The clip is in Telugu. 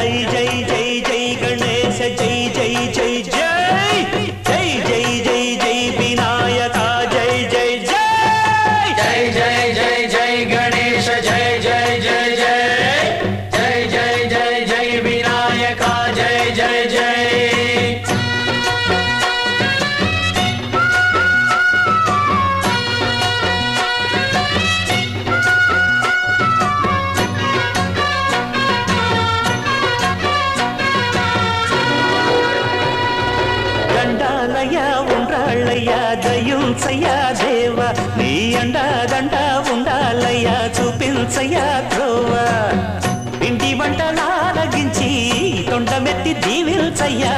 జై జై జై జై గణేశ జై జై జై జై జై జై జై జై వినాయక జై జై జై జై జై జై జై గణేశ జై జై జై జై జై జై జై జై వినాయక జై జై జై దండాలయ్యా ఉండ్రాళ్ళయ్యా దయుంచయ్యా దేవ నీ అండాదండ ఉండాలయ్యా చూపించయ్యా త్రోవ ఇంటి వంటలారగించి తొండమెత్తి దీవిల్చయ్యా